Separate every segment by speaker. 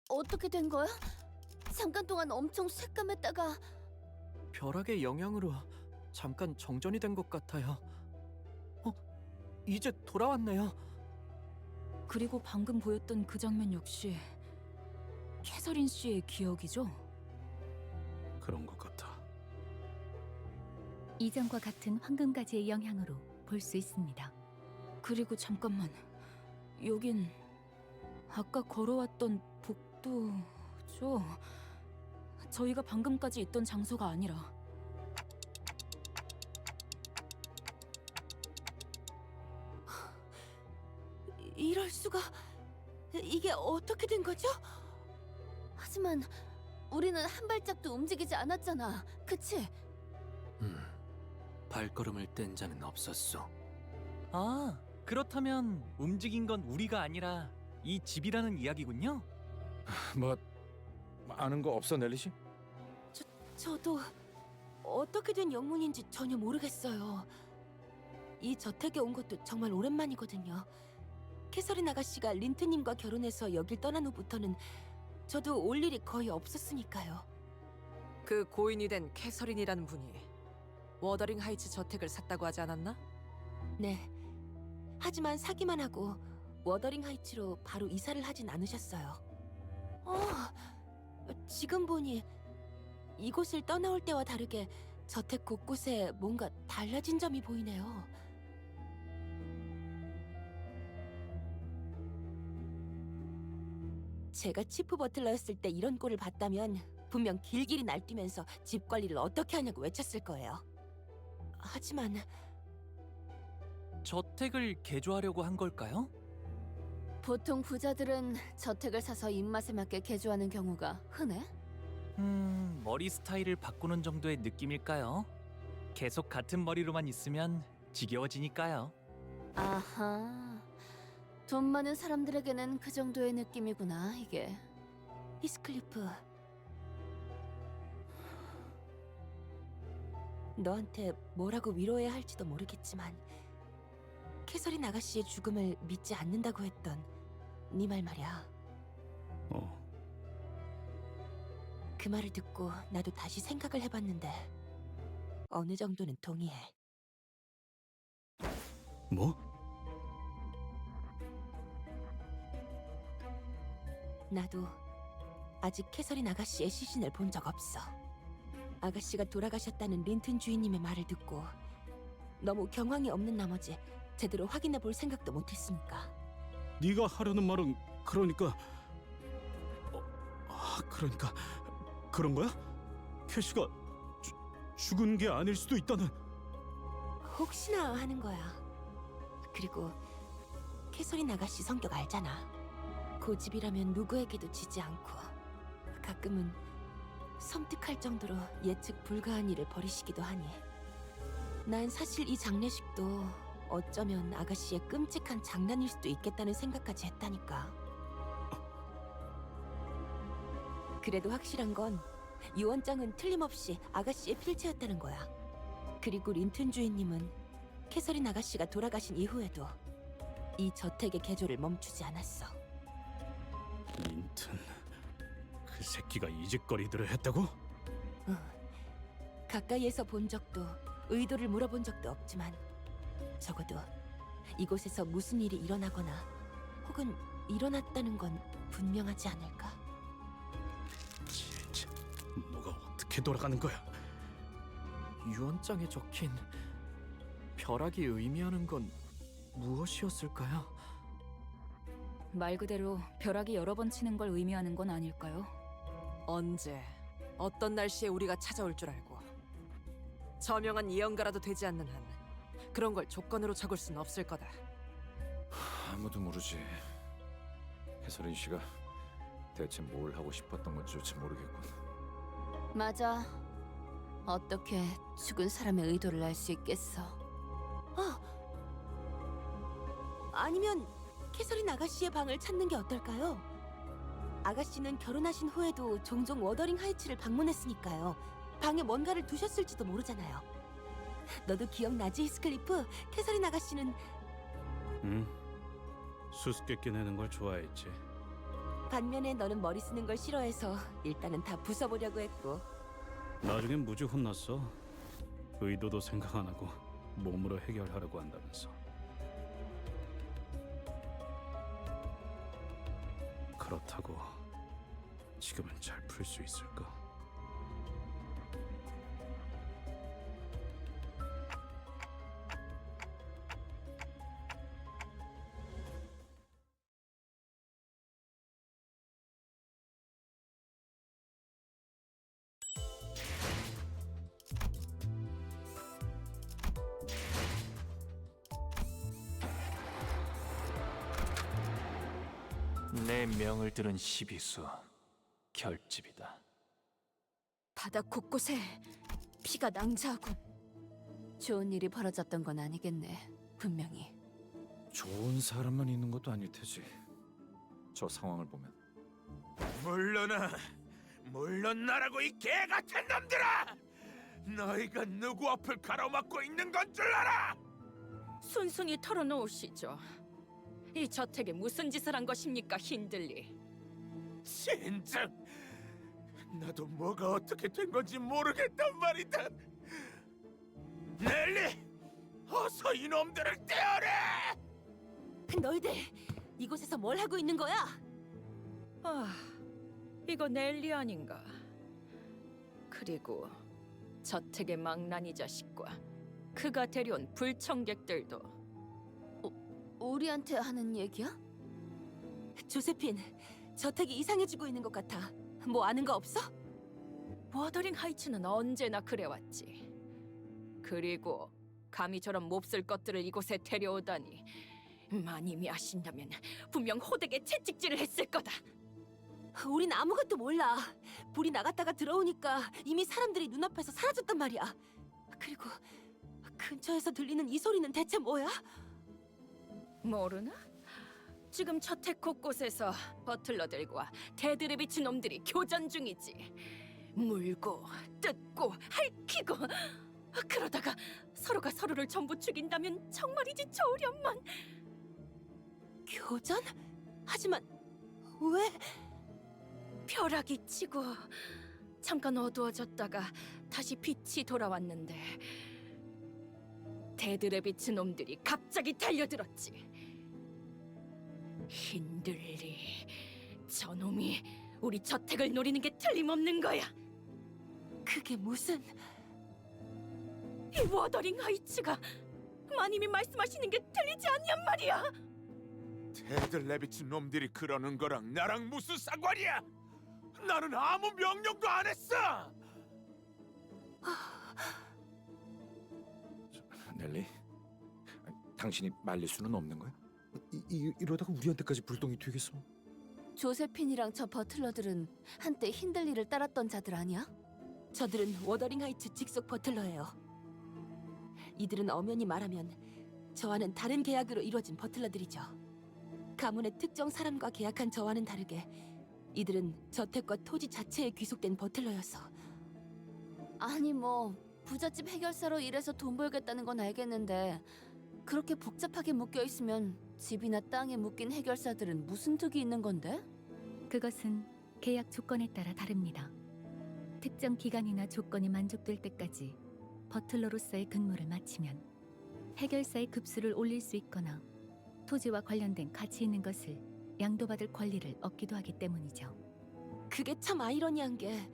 Speaker 1: 어떻게 된 거야? 잠깐 동안 엄청 새까맸다가
Speaker 2: 벼락의 영향으로 잠깐 정전이 된 것 같아요. 이제 돌아왔네요.
Speaker 3: 그리고 방금 보였던 그 장면 역시 캐서린 씨의 기억이죠?
Speaker 4: 그런 것 같아.
Speaker 5: 이전과 같은 황금가지의 영향으로 볼 수 있습니다.
Speaker 3: 그리고 잠깐만, 여긴 아까 걸어왔던 복도죠? 저희가 방금까지 있던 장소가 아니라.
Speaker 1: 이럴 수가. 이게 어떻게 된 거죠? 하지만 우리는 한 발짝도 움직이지 않았잖아. 그치?
Speaker 2: 발걸음을 뗀 자는 없었소.
Speaker 6: 아, 그렇다면 움직인 건 우리가 아니라 이 집이라는 이야기군요?
Speaker 4: 뭐 아는 거 없어, 넬리 씨?
Speaker 1: 저도 어떻게 된 영문인지 전혀 모르겠어요. 이 저택에 온 것도 정말 오랜만이거든요. 캐서린 아가씨가 린트님과 결혼해서 여길 떠난 후부터는 저도 올 일이 거의 없었으니까요.
Speaker 7: 그 고인이 된 캐서린이라는 분이 워더링 하이츠 저택을 샀다고 하지 않았나?
Speaker 1: 네. 하지만 사기만 하고 워더링 하이츠로 바로 이사를 하진 않으셨어요. 지금 보니 이곳을 떠나올 때와 다르게 저택 곳곳에 뭔가 달라진 점이 보이네요. 제가 치프 버틀러였을 때 이런 꼴을 봤다면 분명 길길이 날뛰면서 집 관리를 어떻게 하냐고 외쳤을 거예요. 하지만
Speaker 6: 저택을 개조하려고 한 걸까요?
Speaker 1: 보통 부자들은 저택을 사서 입맛에 맞게 개조하는 경우가 흔해?
Speaker 6: 머리 스타일을 바꾸는 정도의 느낌일까요? 계속 같은 머리로만 있으면 지겨워지니까요.
Speaker 1: 아하. 돈 많은 사람들에게는 그 정도의 느낌이구나, 이게. 히스클리프. 너한테 뭐라고 위로해야 할지도 모르겠지만 캐서린 아가씨의 죽음을 믿지 않는다고 했던 네 말 말이야. 그 말을 듣고 나도 다시 생각을 해봤는데 어느 정도는 동의해.
Speaker 4: 뭐?
Speaker 1: 나도 아직 캐서린 아가씨의 시신을 본 적 없어. 아가씨가 돌아가셨다는 린튼 주인님의 말을 듣고 너무 경황이 없는 나머지 제대로 확인해 볼 생각도 못했으니까.
Speaker 4: 네가 하려는 말은 그러니까 그러니까 그런 거야? 캐시가 죽은 게 아닐 수도 있다는.
Speaker 1: 혹시나 하는 거야. 그리고 캐서린 아가씨 성격 알잖아. 고집이라면 누구에게도 지지 않고 가끔은 섬뜩할 정도로 예측 불가한 일을 벌이시기도 하니 난 사실 이 장례식도 어쩌면 아가씨의 끔찍한 장난일 수도 있겠다는 생각까지 했다니까. 그래도 확실한 건 유언장은 틀림없이 아가씨의 필체였다는 거야. 그리고 린튼 주인님은 캐서린 아가씨가 돌아가신 이후에도 이 저택의 개조를 멈추지 않았어.
Speaker 4: 린튼, 그 새끼가 이 짓거리들을 했다고?
Speaker 1: 가까이에서 본 적도 의도를 물어본 적도 없지만 적어도 이곳에서 무슨 일이 일어나거나 혹은 일어났다는 건 분명하지 않을까?
Speaker 4: 진짜 뭐가 어떻게 돌아가는 거야?
Speaker 2: 유언장에 적힌 벼락이 의미하는 건 무엇이었을까요?
Speaker 3: 말 그대로 벼락이 여러 번 치는 걸 의미하는 건 아닐까요?
Speaker 7: 언제, 어떤 날씨에 우리가 찾아올 줄 알고. 저명한 예언가라도 되지 않는 한 그런 걸 조건으로 적을 순 없을 거다.
Speaker 8: 아무도 모르지. 캐서린 씨가 대체 뭘 하고 싶었던 건지조차 모르겠군.
Speaker 1: 맞아. 어떻게 죽은 사람의 의도를 알 수 있겠어? 아니면 캐서린 아가씨의 방을 찾는 게 어떨까요? 아가씨는 결혼하신 후에도 종종 워더링 하이츠를 방문했으니까요. 방에 뭔가를 두셨을지도 모르잖아요. 너도 기억나지, 히스클리프? 캐서린 아가씨는
Speaker 4: 응. 수수께끼 내는 걸 좋아했지.
Speaker 1: 반면에 너는 머리 쓰는 걸 싫어해서 일단은 다 부숴보려고 했고.
Speaker 4: 나중엔 무지 혼났어. 의도도 생각 안 하고 몸으로 해결하려고 한다면서. 그렇다고 지금은 잘 풀 수 있을까?
Speaker 6: 내 명을 들은 시비수 결집이다.
Speaker 1: 바닥 곳곳에 피가 낭자하군. 좋은 일이 벌어졌던 건 아니겠네. 분명히.
Speaker 8: 좋은 사람만 있는 것도 아닐 테지. 저 상황을 보면.
Speaker 9: 물러나라고 이 개 같은 놈들아! 너희가 누구 앞을 가로막고 있는 건 줄 알아?
Speaker 3: 순순히 털어놓으시죠. 이 저택에 무슨 짓을 한 것입니까, 힌들리?
Speaker 9: 진짜 나도 뭐가 어떻게 된 건지 모르겠단 말이다. 넬리, 어서 이놈들을 떼어내!
Speaker 1: 너희들 이곳에서 뭘 하고 있는 거야?
Speaker 3: 아, 이거 넬리 아닌가? 그리고 저택의 망나니 자식과 그가 데려온 불청객들도.
Speaker 1: 우리한테 하는 얘기야? 조세핀, 저택이 이상해지고 있는 것 같아. 뭐 아는 거 없어?
Speaker 3: 워더링 하이츠는 언제나 그래왔지. 그리고 감히 저런 몹쓸 것들을 이곳에 데려오다니. 마님이 아신다면 분명 호되게 채찍질을 했을 거다.
Speaker 1: 우린 아무것도 몰라. 불이 나갔다가 들어오니까 이미 사람들이 눈앞에서 사라졌단 말이야. 그리고 근처에서 들리는 이 소리는 대체 뭐야?
Speaker 3: 모르나? 지금 저택 곳곳에서 버틀러들과 대들에 비친 놈들이 교전 중이지. 물고 뜯고 핥히고. 그러다가 서로가 서로를 전부 죽인다면 정말이지 좋으련만.
Speaker 1: 교전? 하지만 왜?
Speaker 3: 벼락이 치고 잠깐 어두워졌다가 다시 빛이 돌아왔는데 대들에 비친 놈들이 갑자기 달려들었지. 힌들리, 저놈이 우리 저택을 노리는 게 틀림없는 거야.
Speaker 1: 그게 무슨...
Speaker 3: 이 워더링 하이츠가 마님이 말씀하시는 게 틀리지 않냔 말이야.
Speaker 9: 대들 내비친 놈들이 그러는 거랑 나랑 무슨 상관이야? 나는 아무 명령도 안 했어!
Speaker 8: 넬리, 당신이 말릴 수는 없는 거야? 이러다가 우리한테까지 불똥이 튀겠어?
Speaker 1: 조세핀이랑 저 버틀러들은 한때 힌들리를 따랐던 자들 아니야? 저들은 워더링 하이츠 직속 버틀러예요. 이들은 엄연히 말하면 저와는 다른 계약으로 이루어진 버틀러들이죠. 가문의 특정 사람과 계약한 저와는 다르게 이들은 저택과 토지 자체에 귀속된 버틀러여서. 아니 뭐 부잣집 해결사로 일해서 돈 벌겠다는 건 알겠는데 그렇게 복잡하게 묶여 있으면 집이나 땅에 묶인 해결사들은 무슨 득이 있는 건데?
Speaker 5: 그것은 계약 조건에 따라 다릅니다. 특정 기간이나 조건이 만족될 때까지 버틀러로서의 근무를 마치면 해결사의 급수를 올릴 수 있거나 토지와 관련된 가치 있는 것을 양도받을 권리를 얻기도 하기 때문이죠.
Speaker 1: 그게 참 아이러니한 게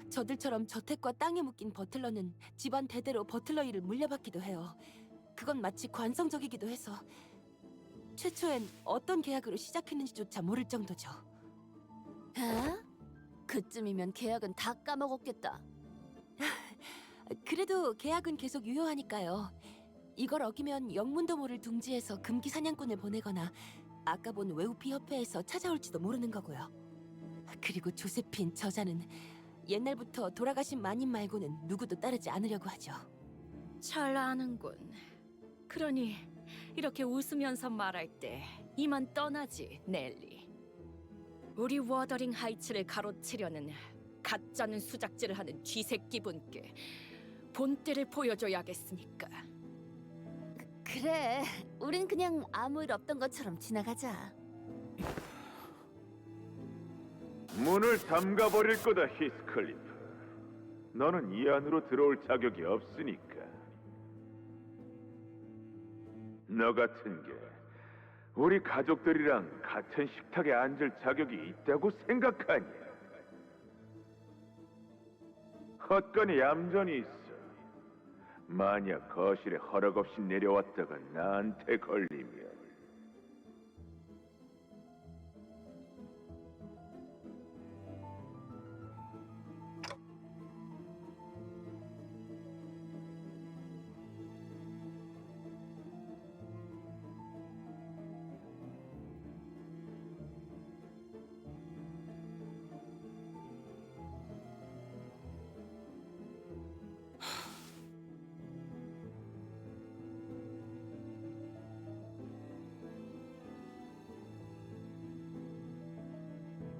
Speaker 1: 저들처럼 저택과 땅에 묶인 버틀러는 집안 대대로 버틀러 일을 물려받기도 해요. 그건 마치 관성적이기도 해서 최초엔 어떤 계약으로 시작했는지조차 모를 정도죠. 아? 그쯤이면 계약은 다 까먹었겠다. 그래도 계약은 계속 유효하니까요. 이걸 어기면 영문도 모를 둥지에서 금기 사냥꾼을 보내거나 아까 본 외우피 협회에서 찾아올지도 모르는 거고요. 그리고 조세핀 저자는 옛날부터 돌아가신 마님 말고는 누구도 따르지 않으려고 하죠.
Speaker 3: 잘 아는군. 그러니 이렇게 웃으면서 말할 때 이만 떠나지, 넬리. 우리 워더링 하이츠를 가로채려는 가짜는 수작질을 하는 쥐새끼 분께 본때를 보여줘야겠으니까.
Speaker 1: 그래, 우린 그냥 아무 일 없던 것처럼 지나가자.
Speaker 9: 문을 잠가버릴 거다, 히스클리프. 너는 이 안으로 들어올 자격이 없으니까. 너 같은 게 우리 가족들이랑 같은 식탁에 앉을 자격이 있다고 생각하냐? 헛간에 얌전히 있어. 만약 거실에 허락 없이 내려왔다가 나한테 걸리면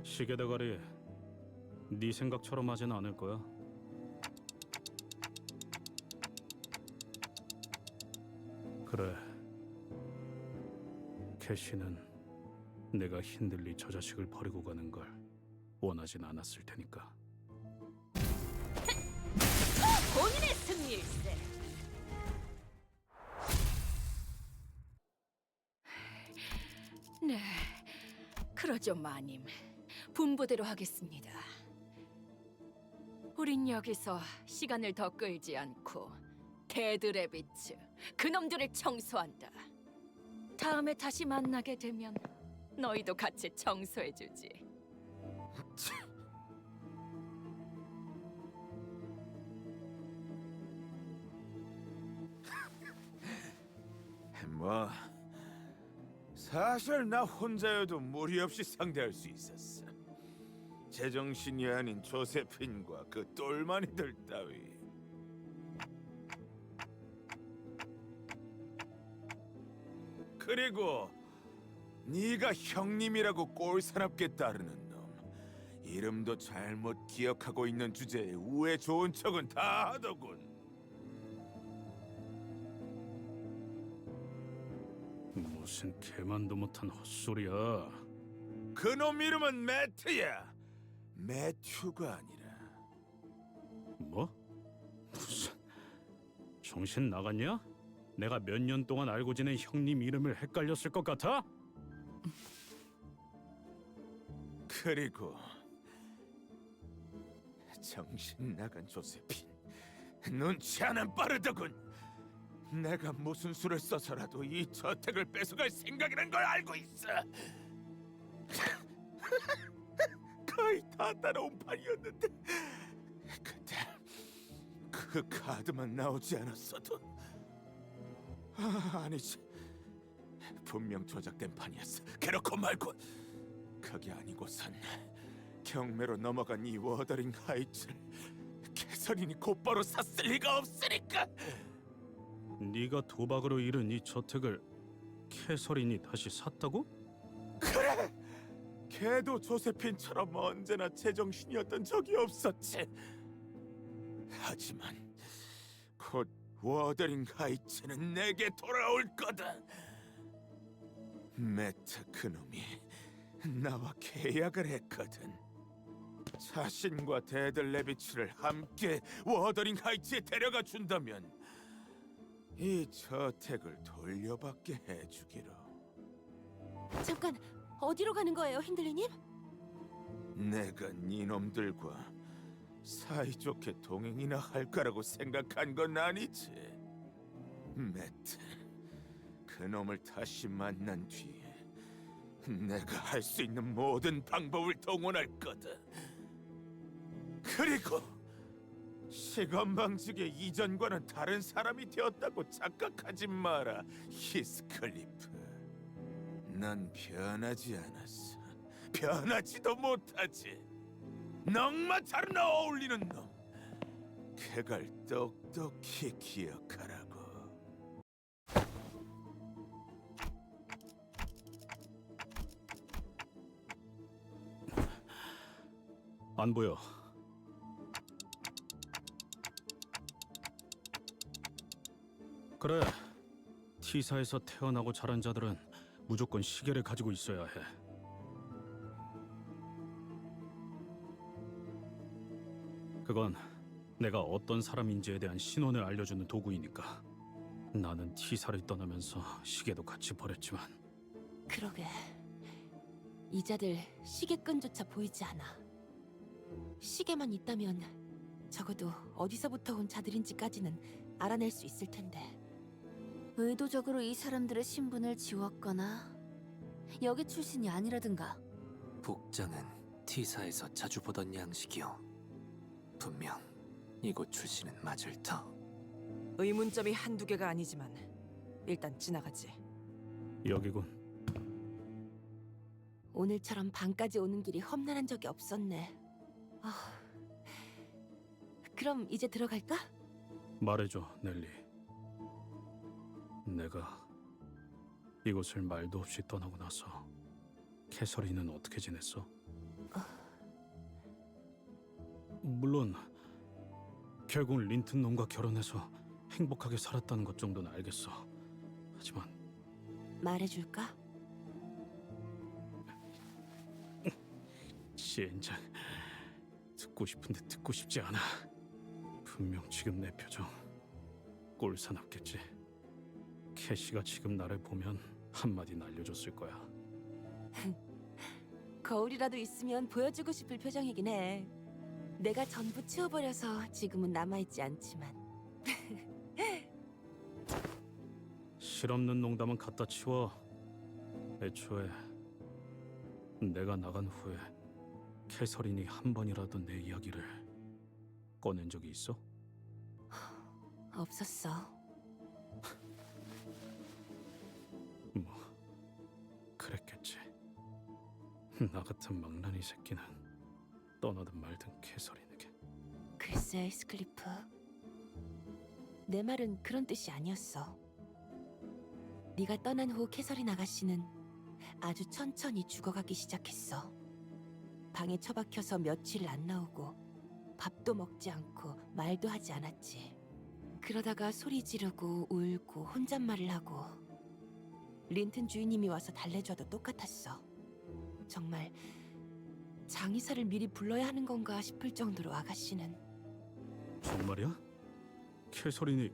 Speaker 4: 시계 대가리, 네 생각처럼 하진 않을 거야. 그래, 캐시는 내가 힌들리 저 자식을 버리고 가는 걸 원하진 않았을 테니까.
Speaker 3: 본인의 승리일세. 네, 그러죠, 마님. 분부대로 하겠습니다. 우린 여기서 시간을 더 끌지 않고 데드 레비츠 그놈들을 청소한다. 다음에 다시 만나게 되면 너희도 같이 청소해주지.
Speaker 9: 뭐 사실 나 혼자여도 무리 없이 상대할 수 있었어. 제정신이 아닌 조세핀과 그 똘마니들 따위. 그리고 네가 형님이라고 꼴사납게 따르는 놈, 이름도 잘못 기억하고 있는 주제에 우애 좋은 척은 다 하더군.
Speaker 4: 무슨 개만도 못한 헛소리야.
Speaker 9: 그놈 이름은 매트야. 매튜가 아니라.
Speaker 4: 뭐? 무슨 정신 나갔냐? 내가 몇 년 동안 알고 지낸 형님 이름을 헷갈렸을 것 같아?
Speaker 9: 그리고 정신 나간 조세핀, 눈치 하나 빠르더군. 내가 무슨 수를 써서라도 이 저택을 뺏어갈 생각이란 걸 알고 있어. 거의 다 따라온 판이었는데 그때 그 카드만 나오지 않았어도 아니지, 분명 조작된 판이었어. 그렇고 말고 그게 아니고선 경매로 넘어간 이 워더링 하이츠를 캐서린이 곧바로 샀을 리가 없으니까.
Speaker 4: 네가 도박으로 잃은 이 저택을 캐서린이 다시 샀다고?
Speaker 9: 그래! 걔도 조세핀처럼 언제나 제정신이었던 적이 없었지. 하지만 곧 워더링 하이츠는 내게 돌아올 거다. 매트 그놈이 나와 계약을 했거든. 자신과 데드 레비츠를 함께 워더링 하이츠에 데려가 준다면 이 저택을 돌려받게 해주기로.
Speaker 1: 잠깐, 어디로 가는 거예요, 힌들리님?
Speaker 9: 내가 니놈들과 사이좋게 동행이나 할 거라고 생각한 건 아니지. 매트, 그놈을 다시 만난 뒤에 내가 할 수 있는 모든 방법을 동원할 거다. 그리고 시건방지게 이전과는 다른 사람이 되었다고 착각하지 마라, 히스클리프. 난 변하지 않았어. 변하지도 못하지. 넉마타르 어울리는 놈, 그걸 똑똑히 기억하라고.
Speaker 4: 안 보여. 그래, T사에서 태어나고 자란 자들은 무조건 시계를 가지고 있어야 해. 그건 내가 어떤 사람인지에 대한 신원을 알려주는 도구이니까. 나는 T사를 떠나면서 시계도 같이 버렸지만
Speaker 1: 그러게. 이자들 시계끈조차 보이지 않아. 시계만 있다면 적어도 어디서부터 온 자들인지까지는 알아낼 수 있을 텐데.
Speaker 10: 의도적으로 이 사람들의 신분을 지웠거나 여기 출신이 아니라든가.
Speaker 11: 복장은 T사에서 자주 보던 양식이요. 분명 이곳 출신은 맞을 터.
Speaker 7: 의문점이 한두 개가 아니지만 일단 지나가지.
Speaker 4: 여기군.
Speaker 1: 오늘처럼 밤까지 오는 길이 험난한 적이 없었네. 그럼 이제 들어갈까?
Speaker 4: 말해줘, 넬리. 내가 이곳을 말도 없이 떠나고 나서 캐서린은 어떻게 지냈어? 물론 결국 린튼 놈과 결혼해서 행복하게 살았다는 것 정도는 알겠어. 하지만
Speaker 1: 말해줄까?
Speaker 4: 진작 듣고 싶은데 듣고 싶지 않아. 분명 지금 내 표정 꼴사납겠지. 캐시가 지금 나를 보면 한마디는 알려줬을 거야.
Speaker 1: 거울이라도 있으면 보여주고 싶을 표정이긴 해. 내가 전부 치워버려서 지금은 남아있지 않지만.
Speaker 4: 실없는 농담은 갖다 치워. 애초에 내가 나간 후에 캐서린이 한 번이라도 내 이야기를 꺼낸 적이 있어?
Speaker 1: 없었어.
Speaker 4: 뭐 그랬겠지. 나 같은 망나니 새끼는 떠나든 말든 캐서린에게.
Speaker 1: 글쎄, 스클리프. 내 말은 그런 뜻이 아니었어. 네가 떠난 후 캐서린 아가씨는 아주 천천히 죽어가기 시작했어. 방에 처박혀서 며칠 안 나오고 밥도 먹지 않고 말도 하지 않았지. 그러다가 소리 지르고 울고 혼잣말을 하고 린튼 주인님이 와서 달래줘도 똑같았어. 정말 장의사를 미리 불러야 하는 건가 싶을 정도로 아가씨는.
Speaker 4: 정말이야? 캐서린이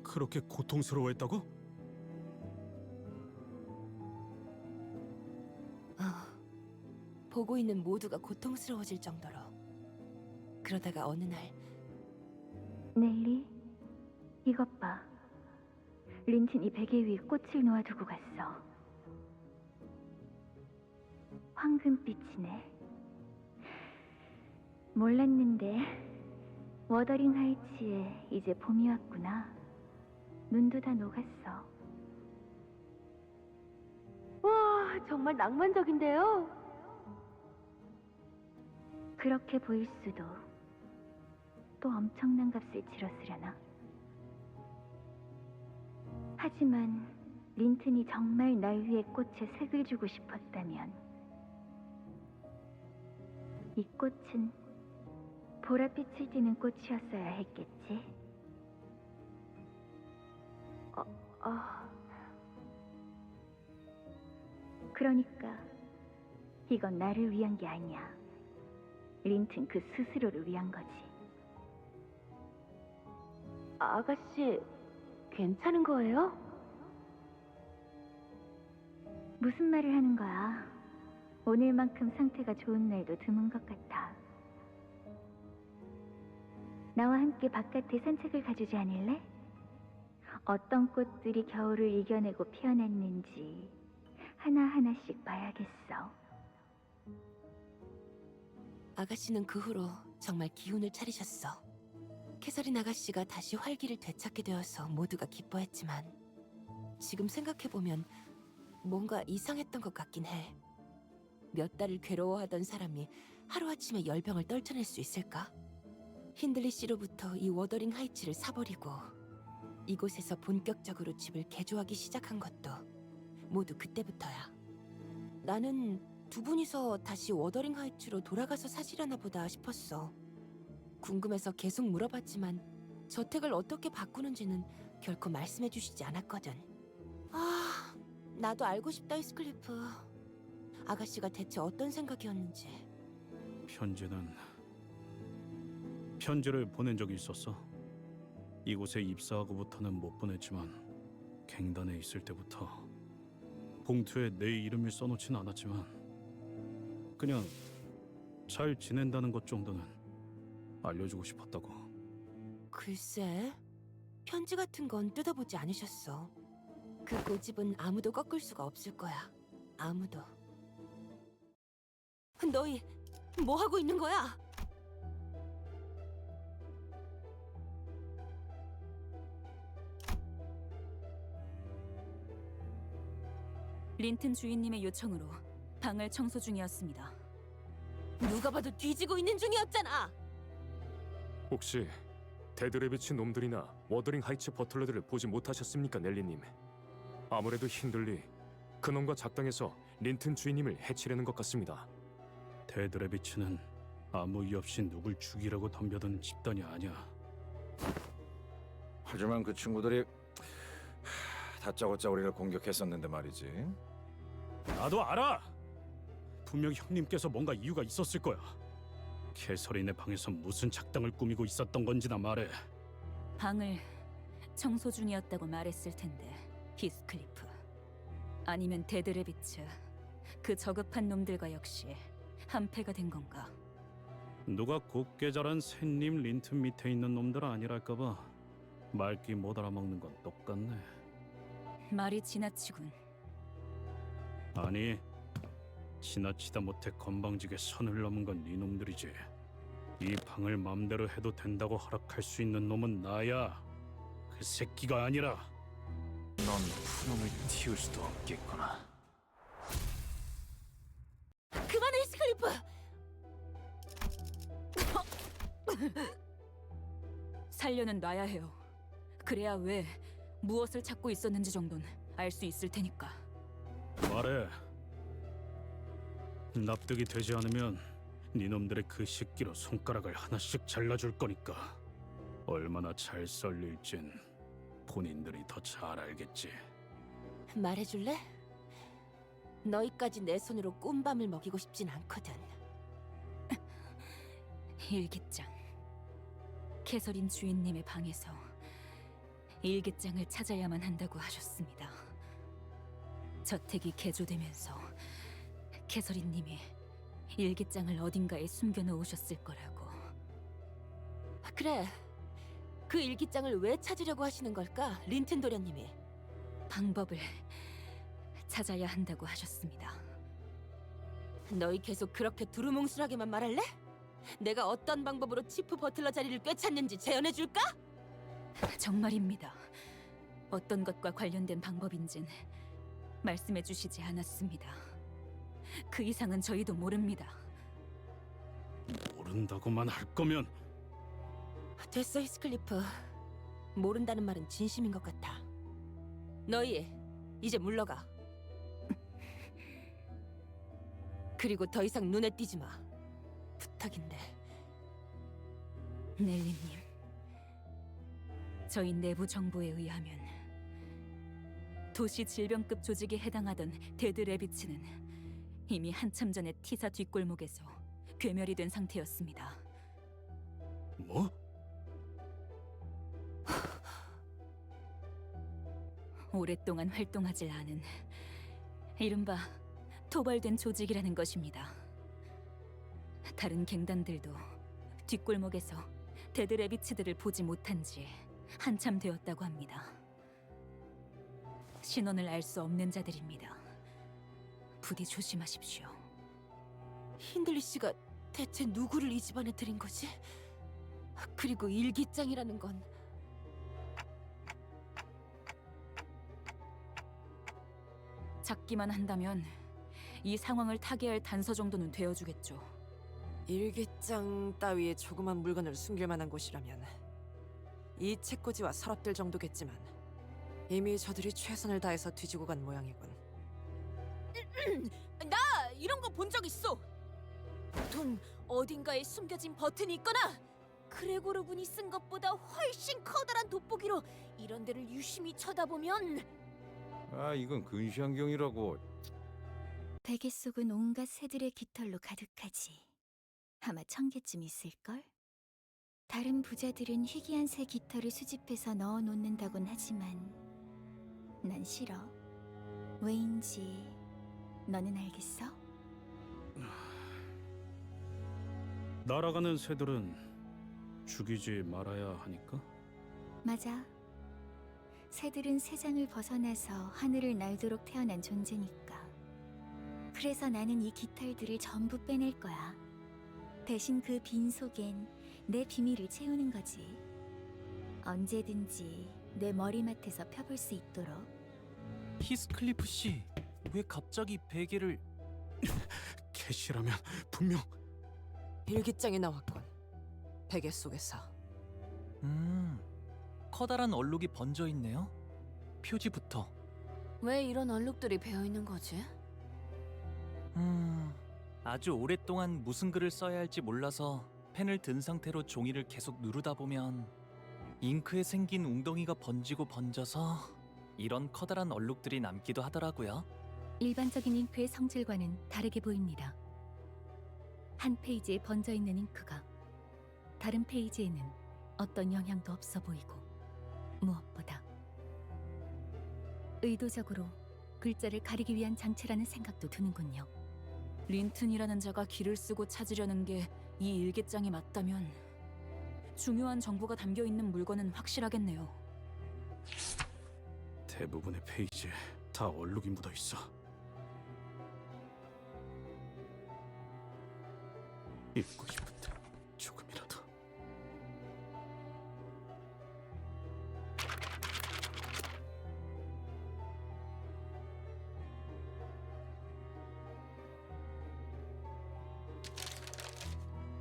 Speaker 4: 그렇게 고통스러워했다고?
Speaker 1: 보고 있는 모두가 고통스러워질 정도로. 그러다가 어느 날
Speaker 5: 넬리, 이것 봐. 린튼이 베개 위에 꽃을 놓아두고 갔어. 황금빛이네. 몰랐는데 워더링 하이츠에 이제 봄이 왔구나. 눈도 다 녹았어. 와, 정말 낭만적인데요? 그렇게 보일 수도. 또 엄청난 값을 치렀으려나? 하지만 린튼이 정말 날 위해 꽃에 색을 주고 싶었다면 이 꽃은 보랏빛을 띠는 꽃이었어야 했겠지? 그러니까 이건 나를 위한 게 아니야. 린튼 그 스스로를 위한 거지. 아가씨, 괜찮은 거예요? 무슨 말을 하는 거야? 오늘만큼 상태가 좋은 날도 드문 것 같아. 나와 함께 바깥에 산책을 가주지 않을래? 어떤 꽃들이 겨울을 이겨내고 피어났는지 하나하나씩 봐야겠어.
Speaker 1: 아가씨는 그 후로 정말 기운을 차리셨어. 캐서린 아가씨가 다시 활기를 되찾게 되어서 모두가 기뻐했지만 지금 생각해보면 뭔가 이상했던 것 같긴 해. 몇 달을 괴로워하던 사람이 하루아침에 열병을 떨쳐낼 수 있을까? 힌들리 씨로부터 이 워더링 하이츠를 사버리고 이곳에서 본격적으로 집을 개조하기 시작한 것도 모두 그때부터야. 나는 두 분이서 다시 워더링 하이츠로 돌아가서 사시려나 보다 싶었어. 궁금해서 계속 물어봤지만 저택을 어떻게 바꾸는지는 결코 말씀해 주시지 않았거든. 나도 알고 싶다, 히스클리프. 아가씨가 대체 어떤 생각이었는지.
Speaker 4: 편지를 보낸 적이 있었어. 이곳에 입사하고부터는 못 보냈지만 갱단에 있을 때부터 봉투에 내 이름을 써놓진 않았지만 그냥 잘 지낸다는 것 정도는 알려주고 싶었다고.
Speaker 1: 글쎄, 편지 같은 건 뜯어보지 않으셨어. 그 고집은 아무도 꺾을 수가 없을 거야. 아무도. 너희 뭐 하고 있는 거야?
Speaker 5: 린튼 주인님의 요청으로 방을 청소 중이었습니다.
Speaker 1: 누가 봐도 뒤지고 있는 중이었잖아.
Speaker 12: 혹시 데드레비치 놈들이나 워더링 하이츠 버틀러들을 보지 못하셨습니까, 넬리님? 아무래도 힌들리 그놈과 작당해서 린튼 주인님을 해치려는 것 같습니다.
Speaker 4: 데드레비치는 아무 이유 없이 누굴 죽이려고 덤벼든 집단이 아니야.
Speaker 8: 하지만 그 친구들이 다짜고짜 우리를 공격했었는데 말이지.
Speaker 4: 나도 알아. 분명 형님께서 뭔가 이유가 있었을 거야. 캐서린의 방에서 무슨 작당을 꾸미고 있었던 건지나 말해.
Speaker 5: 방을 청소 중이었다고 말했을 텐데, 히스클리프. 아니면 데드레비츠. 그 저급한 놈들과 역시 한패가 된 건가?
Speaker 4: 누가 곱게 자란 샌님 린튼 밑에 있는 놈들 아니랄까봐 말귀 못 알아먹는 건 똑같네.
Speaker 5: 말이 지나치군.
Speaker 4: 아니, 지나치다 못해 건방지게 선을 넘은 건 이놈들이지. 이 방을 맘대로 해도 된다고 허락할 수 있는 놈은 나야. 그 새끼가 아니라.
Speaker 11: 넌 푸놈을 틔울 수도 없겠구나.
Speaker 1: 그만해, 히스클리프!
Speaker 5: 살려는 놔야 해요. 그래야 왜 무엇을 찾고 있었는지 정도는 알 수 있을 테니까.
Speaker 4: 말해. 납득이 되지 않으면 니놈들의 그 식기로 손가락을 하나씩 잘라줄 거니까. 얼마나 잘 썰릴진 본인들이 더 잘 알겠지.
Speaker 1: 말해줄래? 너희까지 내 손으로 꿀밤을 먹이고 싶진 않거든.
Speaker 5: 일기장. 캐서린 주인님의 방에서 일기장을 찾아야만 한다고 하셨습니다. 저택이 개조되면서 캐서린님이 일기장을 어딘가에 숨겨놓으셨을 거라고.
Speaker 1: 그래, 그 일기장을 왜 찾으려고 하시는 걸까, 린튼 도련님이?
Speaker 5: 방법을 찾아야 한다고 하셨습니다.
Speaker 1: 너희 계속 그렇게 두루뭉술하게만 말할래? 내가 어떤 방법으로 치프 버틀러 자리를 꿰찼는지 재현해줄까?
Speaker 5: 정말입니다. 어떤 것과 관련된 방법인진 말씀해 주시지 않았습니다. 그 이상은 저희도 모릅니다.
Speaker 4: 모른다고만 할 거면
Speaker 1: 됐어, 히스클리프. 모른다는 말은 진심인 것 같아. 너희 이제 물러가. 그리고 더 이상 눈에 띄지 마. 부탁인데.
Speaker 5: 넬리님, 저희 내부 정보에 의하면 도시 질병급 조직에 해당하던 데드 레비츠는 이미 한참 전에 티사 뒷골목에서 괴멸이 된 상태였습니다.
Speaker 4: 뭐?
Speaker 5: 오랫동안 활동하지 않은 이른바 토벌된 조직이라는 것입니다. 다른 갱단들도 뒷골목에서 데드 레비츠들을 보지 못한 지 한참 되었다고 합니다. 신원을 알 수 없는 자들입니다. 부디 조심하십시오.
Speaker 1: 힌들리 씨가 대체 누구를 이 집안에 들인 거지? 그리고 일기장이라는 건
Speaker 5: 잡기만 한다면 이 상황을 타개할 단서 정도는 되어주겠죠.
Speaker 7: 일기장 따위의 조그만 물건을 숨길 만한 곳이라면 이 책꽂이와 서랍들 정도겠지만 이미 저들이 최선을 다해서 뒤지고 간 모양이군.
Speaker 1: 나 이런 거 본 적 있어. 보통 어딘가에 숨겨진 버튼이 있거나 그레고르 군이 쓴 것보다 훨씬 커다란 돋보기로 이런 데를 유심히 쳐다보면
Speaker 8: 아, 이건 근시안경이라고.
Speaker 10: 베개 속은 온갖 새들의 깃털로 가득하지. 아마 1000개쯤 있을걸? 다른 부자들은 희귀한 새 깃털을 수집해서 넣어 놓는다곤 하지만 난 싫어. 왜인지 너는 알겠어?
Speaker 4: 날아가는 새들은 죽이지 말아야 하니까?
Speaker 10: 맞아. 새들은 새장을 벗어나서 하늘을 날도록 태어난 존재니까. 그래서 나는 이 깃털들을 전부 빼낼 거야. 대신 그 빈 속엔 내 비밀을 채우는 거지. 언제든지 내 머리맡에서 펴볼 수 있도록.
Speaker 6: 히스클리프 씨, 왜 갑자기 베개를...
Speaker 4: 캐시라면 분명
Speaker 7: 일기장이 나왔군. 베개 속에서.
Speaker 6: 커다란 얼룩이 번져 있네요. 표지부터.
Speaker 1: 왜 이런 얼룩들이 배어 있는 거지?
Speaker 6: 아주 오랫동안 무슨 글을 써야 할지 몰라서 펜을 든 상태로 종이를 계속 누르다 보면 잉크에 생긴 웅덩이가 번지고 번져서 이런 커다란 얼룩들이 남기도 하더라고요.
Speaker 5: 일반적인 잉크의 성질과는 다르게 보입니다. 한 페이지에 번져 있는 잉크가 다른 페이지에는 어떤 영향도 없어 보이고, 무엇보다 의도적으로 글자를 가리기 위한 장치라는 생각도 드는군요.
Speaker 1: 린튼이라는 자가 길을 쓰고 찾으려는 게 이 일기장이 맞다면 중요한 정보가 담겨 있는 물건은 확실하겠네요.
Speaker 4: 대부분의 페이지에 다 얼룩이 묻어 있어. 읽고 싶은데 조금이라도.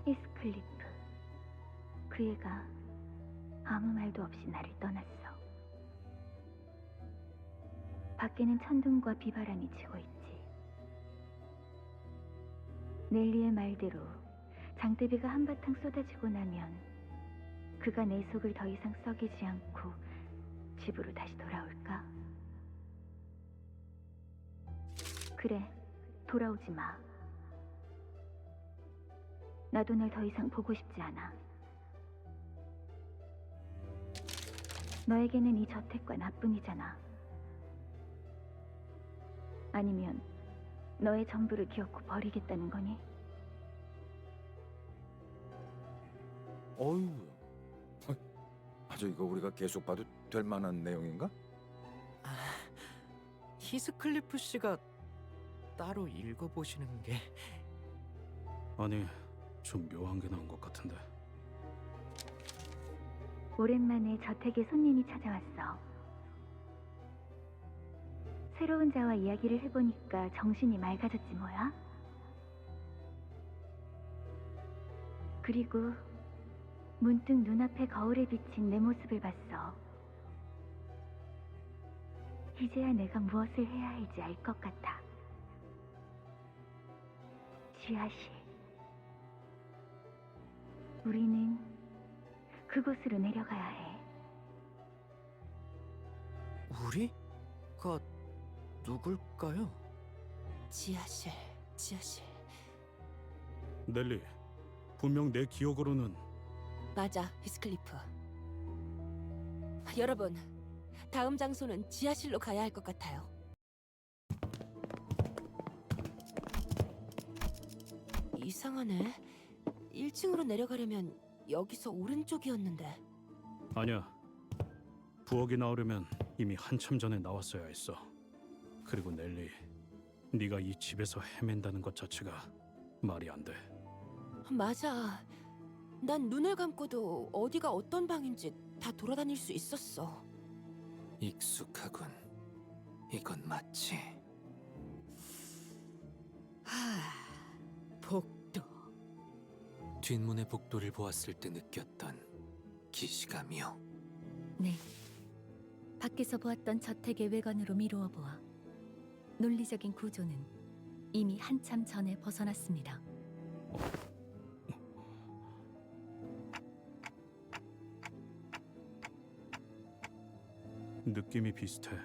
Speaker 10: 히스클리프. 그 애가 아무 말도 없이 나를 떠났어. 밖에는 천둥과 비바람이 치고 있지. 넬리의 말대로 장대비가 한바탕 쏟아지고 나면 그가 내 속을 더 이상 썩이지 않고 집으로 다시 돌아올까? 그래, 돌아오지 마. 나도 널 더 이상 보고 싶지 않아. 너에게는 이 저택과 나뿐이잖아. 아니면 너의 전부를 기어코 버리겠다는 거니?
Speaker 8: 어휴, 아주 이거 우리가 계속 봐도 될 만한 내용인가?
Speaker 2: 히스클리프 씨가 따로 읽어보시는 게...
Speaker 4: 아니, 좀 묘한 게 나온 것 같은데.
Speaker 10: 오랜만에 저택에 손님이 찾아왔어. 새로운 자와 이야기를 해보니까 정신이 맑아졌지 뭐야? 그리고 문득 눈앞에 거울에 비친 내 모습을 봤어. 이제야 내가 무엇을 해야 할지 알 것 같아. 지하실. 우리는 그곳으로 내려가야 해.
Speaker 2: 우리가 누굴까요?
Speaker 1: 지하실.
Speaker 4: 넬리, 분명 내 기억으로는
Speaker 1: 맞아, 히스클리프. 여러분, 다음 장소는 지하실로 가야 할 것 같아요. 이상하네. 1층으로 내려가려면 여기서 오른쪽이었는데.
Speaker 4: 아니야. 부엌이 나오려면 이미 한참 전에 나왔어야 했어. 그리고 넬리, 네가 이 집에서 헤맨다는 것 자체가 말이 안 돼.
Speaker 1: 맞아. 난 눈을 감고도 어디가 어떤 방인지 다 돌아다닐 수 있었어.
Speaker 11: 익숙하군. 이건 마치
Speaker 1: 복도.
Speaker 11: 뒷문의 복도를 보았을 때 느꼈던 기시감이요.
Speaker 5: 네. 밖에서 보았던 저택의 외관으로 미루어 보아 논리적인 구조는 이미 한참 전에 벗어났습니다.
Speaker 4: 느낌이 비슷해.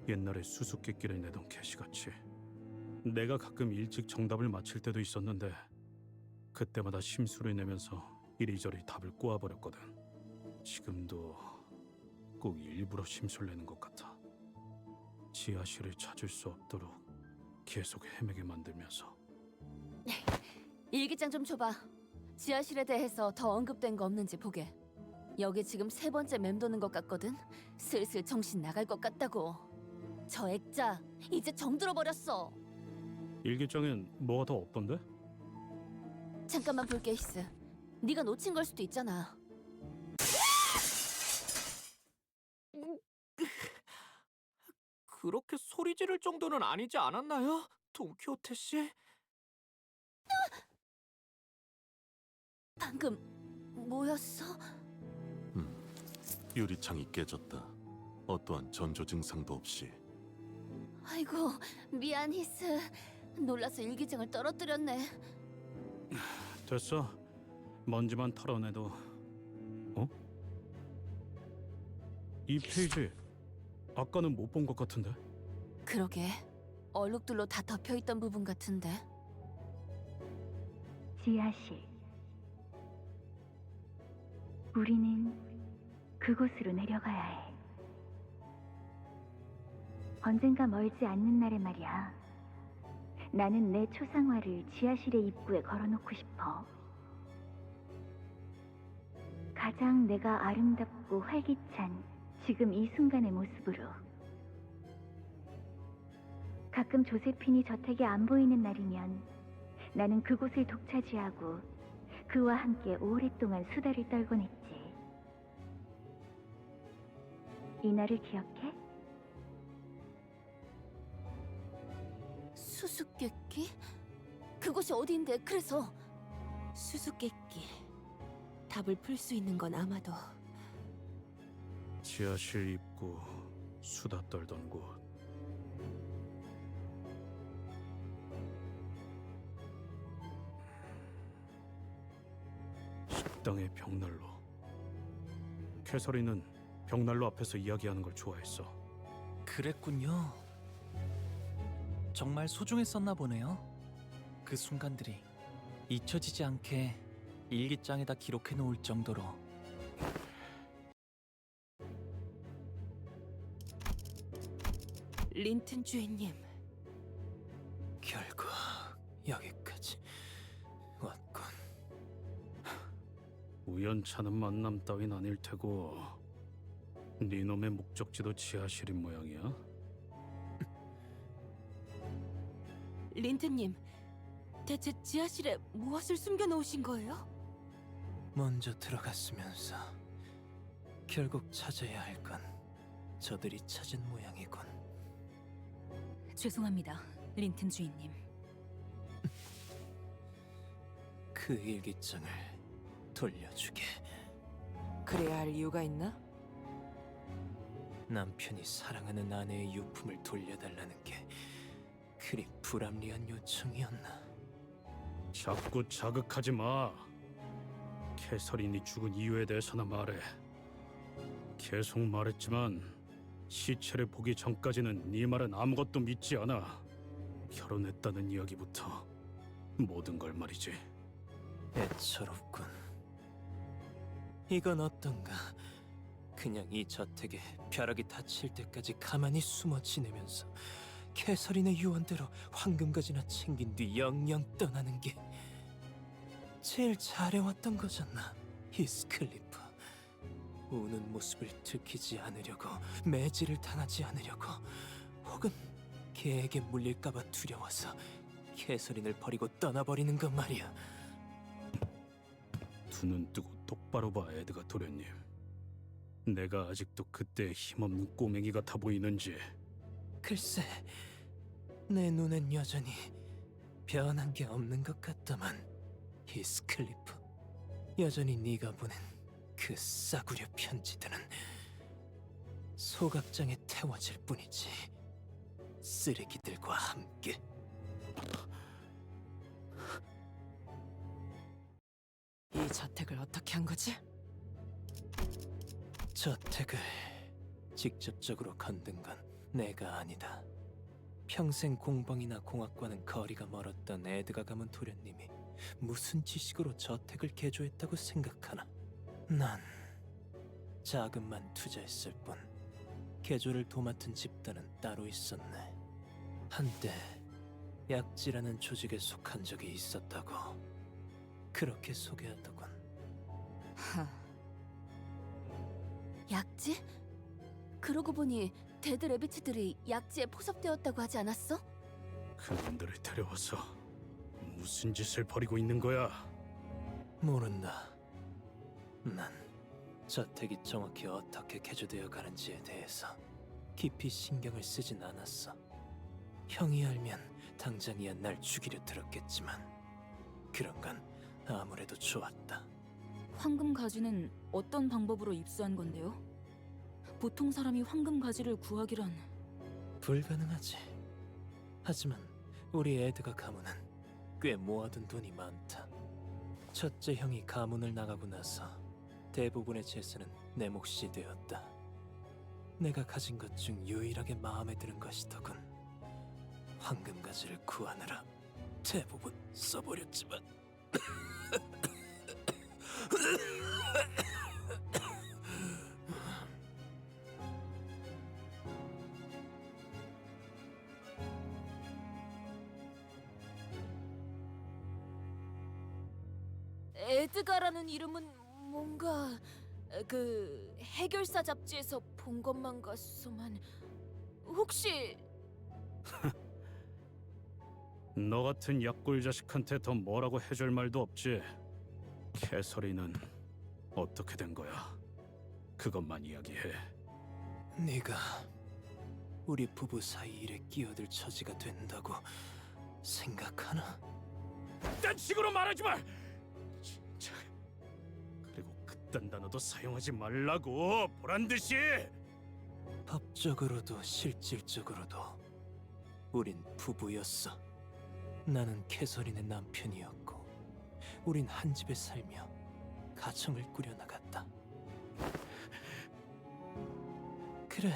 Speaker 4: 옛날에 수수께끼를 내던 캐시같이. 내가 가끔 일찍 정답을 맞힐 때도 있었는데 그때마다 심수를 내면서 이리저리 답을 꼬아버렸거든. 지금도 꼭 일부러 심술내는 것 같아. 지하실을 찾을 수 없도록 계속 헤매게 만들면서.
Speaker 1: 일기장 좀 줘봐. 지하실에 대해서 더 언급된 거 없는지 보게. 여기 지금 3번째 맴도는 것 같거든. 슬슬 정신 나갈 것 같다고. 저 액자 이제 정들어 버렸어.
Speaker 4: 일기장엔 뭐가 더 없던데?
Speaker 1: 잠깐만 볼게, 히스. 네가 놓친 걸 수도 있잖아.
Speaker 2: 그렇게 소리 지를 정도는 아니지 않았나요? 돈키호테 씨?
Speaker 1: 방금 뭐였어?
Speaker 13: 유리창이 깨졌다. 어떠한 전조 증상도 없이.
Speaker 1: 아이고, 미안, 히스. 놀라서 일기장을 떨어뜨렸네.
Speaker 4: 됐어. 먼지만 털어내도. 어? 이 페이지 아까는 못 본 것 같은데?
Speaker 1: 그러게. 얼룩들로 다 덮여있던 부분 같은데.
Speaker 10: 지하실. 우리는 그곳으로 내려가야 해. 언젠가 멀지 않는 날에 말이야. 나는 내 초상화를 지하실의 입구에 걸어놓고 싶어. 가장 내가 아름답고 활기찬 지금 이 순간의 모습으로. 가끔 조세핀이 저택에 안 보이는 날이면 나는 그곳을 독차지하고 그와 함께 오랫동안 수다를 떨곤 했지. 이 날을 기억해?
Speaker 1: 수수께끼? 그곳이 어디인데? 그래서 수수께끼. 답을 풀 수 있는 건 아마도
Speaker 4: 지하실 입구 수다 떨던 곳. 식당의 벽난로. 캐서린은 벽난로 앞에서 이야기하는 걸 좋아했어.
Speaker 6: 그랬군요. 정말 소중했었나 보네요. 그 순간들이 잊혀지지 않게 일기장에다 기록해 놓을 정도로.
Speaker 1: 린튼 주인님.
Speaker 11: 결국 여기까지 왔군.
Speaker 4: 우연찮은 만남 따윈 아닐 테고 네 놈의 목적지도 지하실인 모양이야?
Speaker 1: 린튼님, 대체 지하실에 무엇을 숨겨놓으신 거예요?
Speaker 11: 먼저 들어갔으면서 결국 찾아야 할 건 저들이 찾은 모양이군.
Speaker 5: 죄송합니다, 린튼 주인님.
Speaker 11: 그 일기장을 돌려주게.
Speaker 7: 그래야 할 이유가 있나?
Speaker 11: 남편이 사랑하는 아내의 유품을 돌려달라는 게 그리 불합리한 요청이었나?
Speaker 4: 자꾸 자극하지 마. 캐서린이 죽은 이유에 대해서나 말해. 계속 말했지만 시체를 보기 전까지는 네 말은 아무것도 믿지 않아. 결혼했다는 이야기부터 모든 걸 말이지.
Speaker 11: 애처롭군. 이건 어떤가? 그냥 이 저택에 벼락이 닫힐 때까지 가만히 숨어 지내면서 캐서린의 유언대로 황금가지나 챙긴 뒤 영영 떠나는 게 제일 잘해왔던 거잖아, 히스클리프. 우는 모습을 들키지 않으려고, 매질을 당하지 않으려고, 혹은 개에게 물릴까봐 두려워서 캐서린을 버리고 떠나버리는 것 말이야.
Speaker 4: 두 눈 뜨고 똑바로 봐, 에드가 도련님. 내가 아직도 그때의 힘없는 꼬맹이 같아 보이는지.
Speaker 11: 글쎄, 내 눈엔 여전히 변한 게 없는 것 같다만, 히스클리프. 여전히 네가 보낸 그 싸구려 편지들은 소각장에 태워질 뿐이지, 쓰레기들과 함께.
Speaker 7: 이 저택을 어떻게 한 거지?
Speaker 11: 저택을 직접적으로 건든 건 내가 아니다. 평생 공방이나 공학과는 거리가 멀었던 에드가 가문 도련님이 무슨 지식으로 저택을 개조했다고 생각하나? 난 자금만 투자했을 뿐 개조를 도맡은 집단은 따로 있었네. 한때 약지라는 조직에 속한 적이 있었다고 그렇게 소개하더군.
Speaker 1: 약지? 그러고 보니 데드 레비츠들이 약지에 포섭되었다고 하지 않았어?
Speaker 4: 그놈들을 데려와서 무슨 짓을 벌이고 있는 거야?
Speaker 11: 모른다. 난 저택이 정확히 어떻게 개조되어 가는지에 대해서 깊이 신경을 쓰진 않았어. 형이 알면 당장이야 날 죽이려 들었겠지만 그런 건 아무래도 좋았다.
Speaker 1: 황금 가지는 어떤 방법으로 입수한 건데요? 보통 사람이 황금 가지를 구하기란...
Speaker 11: 불가능하지. 하지만 우리 에드가 가문은 꽤 모아둔 돈이 많다. 첫째 형이 가문을 나가고 나서 대부분의 재산은 내 몫이 되었다. 내가 가진 것 중 유일하게 마음에 드는 것이더군. 황금 가지를 구하느라 대부분 써버렸지만
Speaker 1: 에드가라는 이름은 뭔가 그 해결사 잡지에서 본 것만 같소만. 혹시
Speaker 4: 너 같은 약골 자식한테 더 뭐라고 해줄 말도 없지. 캐서린은 어떻게 된 거야? 그것만 이야기해.
Speaker 11: 네가 우리 부부 사이 일에 끼어들 처지가 된다고 생각하나?
Speaker 4: 딴 식으로 말하지 마! 진짜. 그리고 그딴 단어도 사용하지 말라고, 보란듯이!
Speaker 11: 법적으로도 실질적으로도 우린 부부였어. 나는 캐서린의 남편이었고 우린 한 집에 살며 가정을 꾸려나갔다. 그래,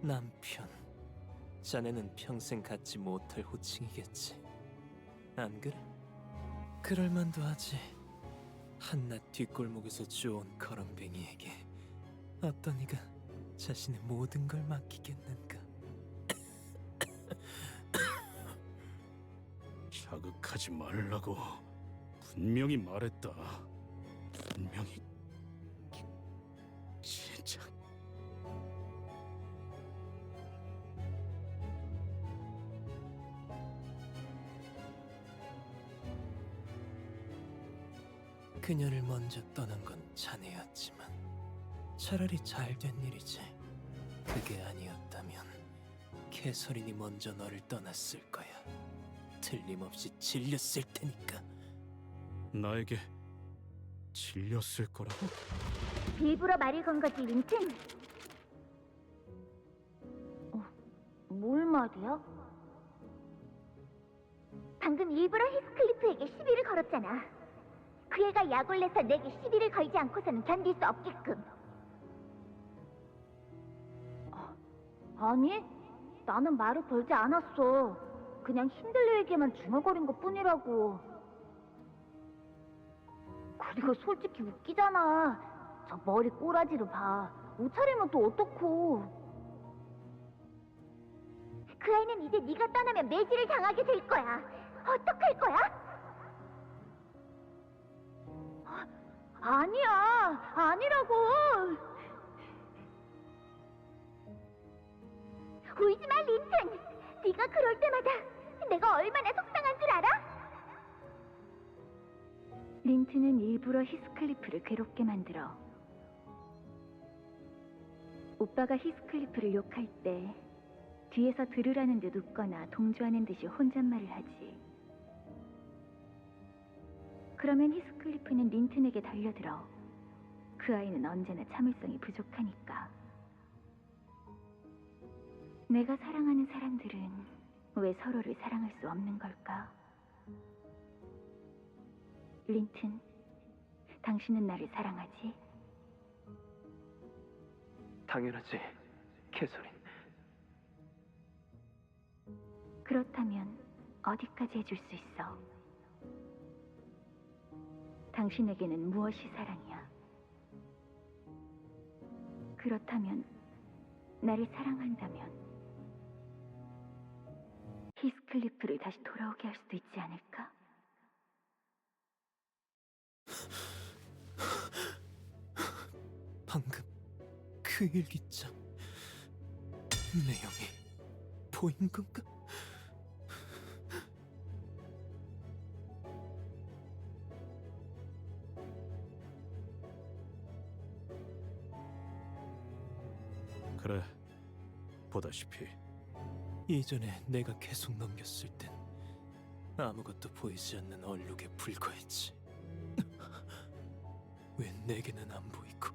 Speaker 11: 남편. 자네는 평생 갖지 못할 호칭이겠지. 안 그래? 그럴만도 하지. 한낱 뒷골목에서 주워온 거렁뱅이에게 어떤 이가 자신의 모든 걸 맡기겠는가?
Speaker 4: 자극하지 말라고 분명히 말했다. 분명히. 진짜.
Speaker 11: 그녀를 먼저 떠난 건 자네였지만 차라리 잘된 일이지. 그게 아니었다면 캐서린이 먼저 너를 떠났을 거야. 틀림없이 질렸을 테니까.
Speaker 4: 나에게 질렸을 거라고?
Speaker 10: 일부러 말을 건 거지, 린튼? 뭘 말이야? 방금 일부러 히스클리프에게 시비를 걸었잖아. 그 애가 약을 내서 내게 시비를 걸지 않고서는 견딜 수 없게끔. 아니, 나는 말을 걸지 않았어. 그냥 힌들리에게만 중얼거린 것 뿐이라고. 그리고 솔직히 웃기잖아. 저 머리 꼬라지를 봐. 옷차림은 또 어떻고. 그 아이는 이제 네가 떠나면 매질을 당하게 될 거야. 어떡할 거야? 아니야, 아니라고. 울지 마, 린튼. 네가 그럴 때마다 내가 얼마나 속상한 줄 알아? 린튼은 일부러 히스클리프를 괴롭게 만들어. 오빠가 히스클리프를 욕할 때 뒤에서 들으라는 듯 웃거나 동조하는 듯이 혼잣말을 하지. 그러면 히스클리프는 린튼에게 달려들어. 그 아이는 언제나 참을성이 부족하니까. 내가 사랑하는 사람들은 왜 서로를 사랑할 수 없는 걸까? 린튼, 당신은 나를 사랑하지?
Speaker 11: 당연하지, 캐서린.
Speaker 10: 그렇다면 어디까지 해줄 수 있어? 당신에게는 무엇이 사랑이야? 그렇다면 나를 사랑한다면 히스클리프를 다시 돌아오게 할 수도 있지 않을까?
Speaker 11: 방금 그 일기장 내용이 보인 건가?
Speaker 4: 그래, 보다시피
Speaker 11: 이전에 내가 계속 넘겼을 땐 아무것도 보이지 않는 얼룩에 불과했지. 왜 내게는 안 보이고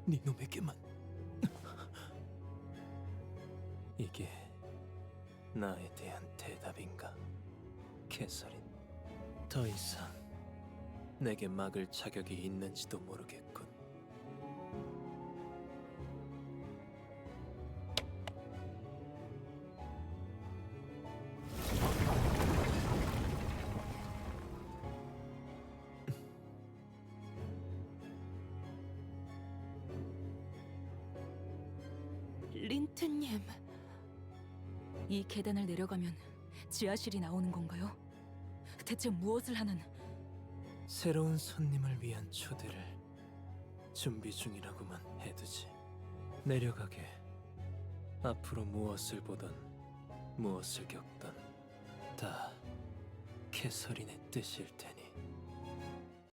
Speaker 11: 네 놈에게만? 이게 나에 대한 대답인가, 캐서린? 더 이상 내게 막을 자격이 있는지도 모르겠군.
Speaker 1: 린트님,
Speaker 3: 이 계단을 내려가면 지하실이 나오는 건가요? 대체 무엇을 하는...
Speaker 11: 새로운 손님을 위한 초대를 준비 중이라고만 해두지. 내려가게 앞으로 무엇을 보던 무엇을 겪던 다 캐서린의 뜻일 테니.